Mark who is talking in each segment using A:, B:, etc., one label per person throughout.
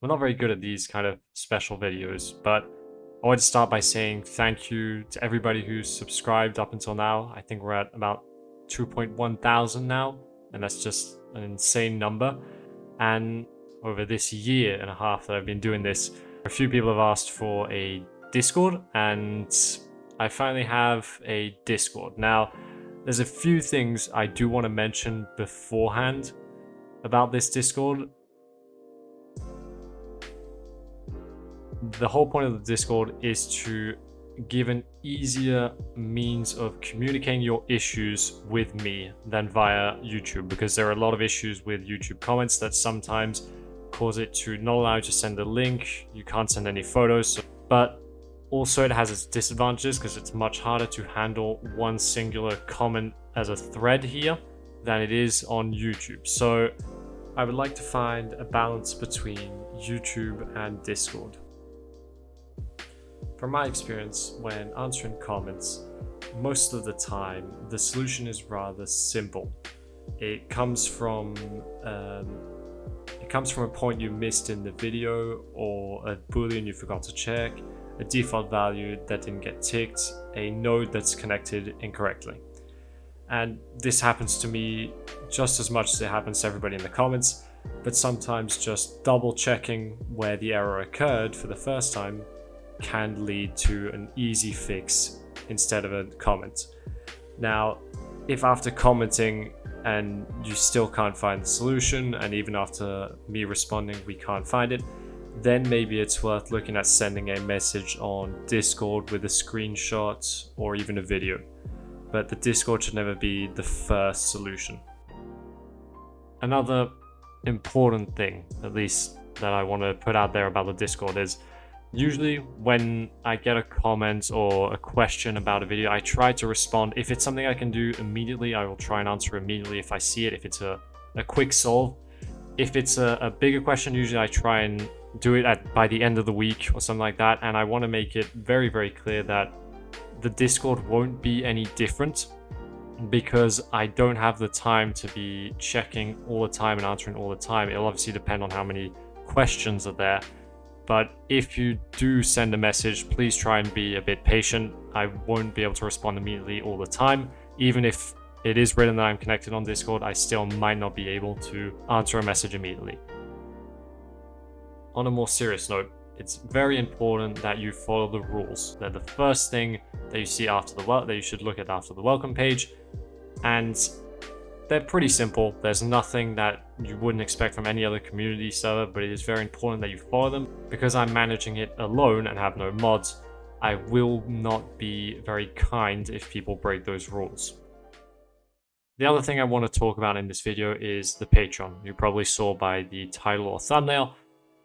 A: we're not very good at these kind of special videos, but I want to start by saying thank you to everybody who's subscribed up until now. I think we're at about 2.1 thousand now, and that's just an insane number. And over this year and a half that I've been doing this, a few people have asked for a Discord, and I finally have a Discord. Now, there's a few things I do want to mention beforehand about this Discord. The whole point of the Discord is to give an easier means of communicating your issues with me than via YouTube, because there are a lot of issues with YouTube comments that sometimes cause it to not allow you to send a link. You can't send any photos, but also it has its disadvantages because it's much harder to handle one singular comment as a thread here than it is on YouTube. So I would like to find a balance between YouTube and Discord. From my experience, when answering comments, most of the time the solution is rather simple. It comes from a point you missed in the video, or a boolean you forgot to check, a default value that didn't get ticked, a node that's connected incorrectly. And this happens to me just as much as it happens to everybody in the comments, but sometimes just double checking where the error occurred for the first time can lead to an easy fix instead of a comment. Now, if after commenting and you still can't find the solution, and even after me responding we can't find it, then maybe it's worth looking at sending a message on Discord with a screenshot or even a video. But the Discord should never be the first solution. Another important thing, at least that I want to put out there about the Discord, is usually when I get a comment or a question about a video, I try to respond. If it's something I can do immediately, I will try and answer immediately if I see it, if it's a quick solve. If it's a bigger question, usually I try and do it by the end of the week or something like that. And I want to make it very, very clear that the Discord won't be any different, because I don't have the time to be checking all the time and answering all the time. It'll obviously depend on how many questions are there. But if you do send a message, please try and be a bit patient. I won't be able to respond immediately all the time. Even if it is written that I'm connected on Discord, I still might not be able to answer a message immediately. On a more serious note, it's very important that you follow the rules. They're the first thing that you see that you should look at after the welcome page. And they're pretty simple. There's nothing that you wouldn't expect from any other community server, but it is very important that you follow them. Because I'm managing it alone and have no mods, I will not be very kind if people break those rules. The other thing I want to talk about in this video is the Patreon. You probably saw by the title or thumbnail.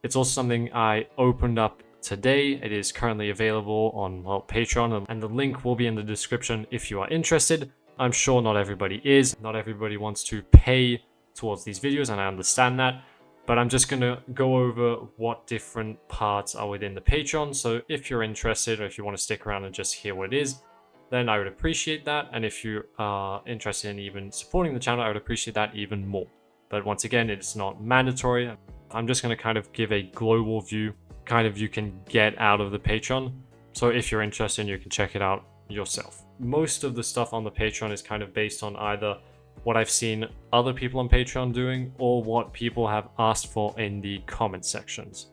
A: It's also something I opened up today. It is currently available on Patreon, and the link will be in the description if you are interested. I'm sure not everybody is. Not everybody wants to pay towards these videos, and I understand that. But I'm just going to go over what different parts are within the Patreon. So if you're interested, or if you want to stick around and just hear what it is, then I would appreciate that. And if you are interested in even supporting the channel, I would appreciate that even more. But once again, it's not mandatory. I'm just going to kind of give a global view, kind of you can get out of the Patreon. So if you're interested, you can check it out yourself. Most of the stuff on the Patreon is kind of based on either what I've seen other people on Patreon doing or what people have asked for in the comment sections.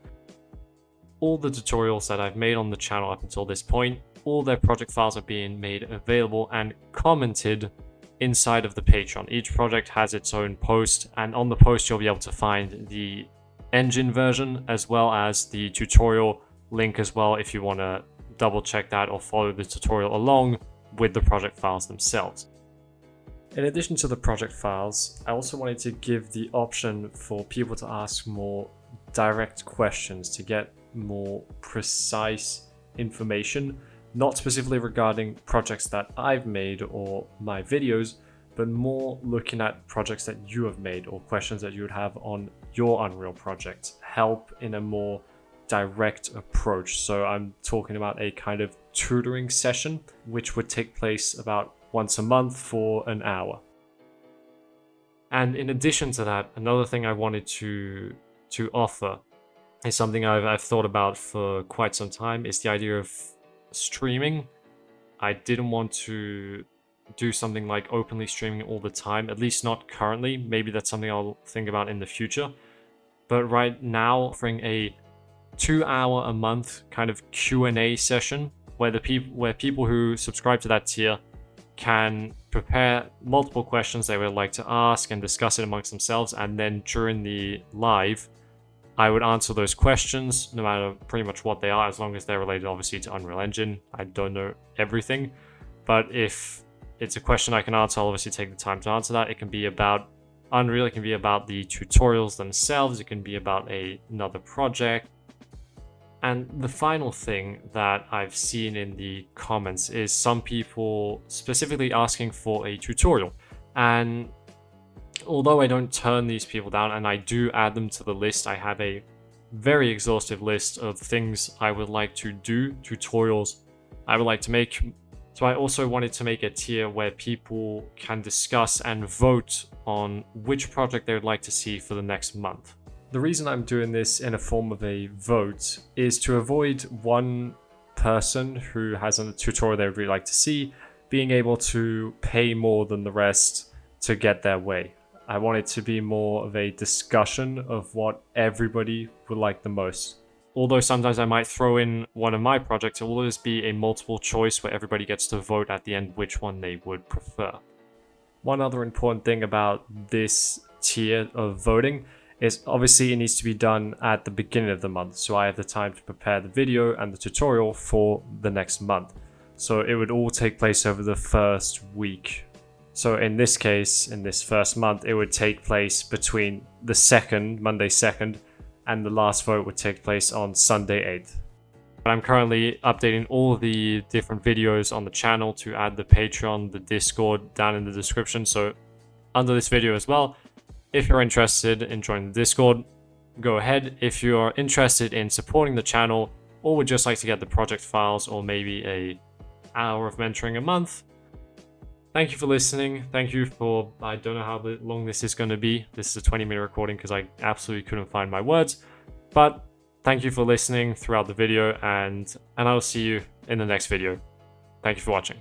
A: All the tutorials that I've made on the channel up until this point, all their project files are being made available and commented inside of the Patreon. Each project has its own post, and on the post you'll be able to find the engine version as well as the tutorial link as well, if you want to double check that or follow the tutorial along with the project files themselves. In addition to the project files, I also wanted to give the option for people to ask more direct questions to get more precise information, not specifically regarding projects that I've made or my videos, but more looking at projects that you have made or questions that you would have on your Unreal project. Help in a more direct approach. So I'm talking about a kind of tutoring session, which would take place about once a month for an hour. And in addition to that, another thing I wanted to offer is something I've thought about for quite some time, is the idea of streaming. I didn't want to do something like openly streaming all the time, at least not currently. Maybe that's something I'll think about in the future. But right now, offering a 2-hour a month kind of Q&A session where people who subscribe to that tier can prepare multiple questions they would like to ask and discuss it amongst themselves, and then during the live I would answer those questions no matter pretty much what they are, as long as they're related obviously to Unreal Engine. I don't know everything, but if it's a question I can answer, I'll obviously take the time to answer that. It can be about Unreal, it can be about the tutorials themselves, it can be about another project. And the final thing that I've seen in the comments is some people specifically asking for a tutorial. And although I don't turn these people down and I do add them to the list, I have a very exhaustive list of things I would like to do, tutorials I would like to make. So I also wanted to make a tier where people can discuss and vote on which project they would like to see for the next month. The reason I'm doing this in a form of a vote is to avoid one person who has a tutorial they would really like to see being able to pay more than the rest to get their way. I want it to be more of a discussion of what everybody would like the most. Although sometimes I might throw in one of my projects, it will always be a multiple choice where everybody gets to vote at the end which one they would prefer. One other important thing about this tier of voting is obviously it needs to be done at the beginning of the month, so I have the time to prepare the video and the tutorial for the next month. So it would all take place over the first week. So in this case, in this first month, it would take place between the Monday 2nd, and the last vote would take place on Sunday 8th. I'm currently updating all the different videos on the channel to add the Patreon, the Discord down in the description. So under this video as well, if you're interested in joining the Discord, go ahead. If you're interested in supporting the channel or would just like to get the project files or maybe an hour of mentoring a month, thank you for listening. Thank you for, I don't know how long this is going to be. This is a 20-minute recording because I absolutely couldn't find my words. But thank you for listening throughout the video, and I'll see you in the next video. Thank you for watching.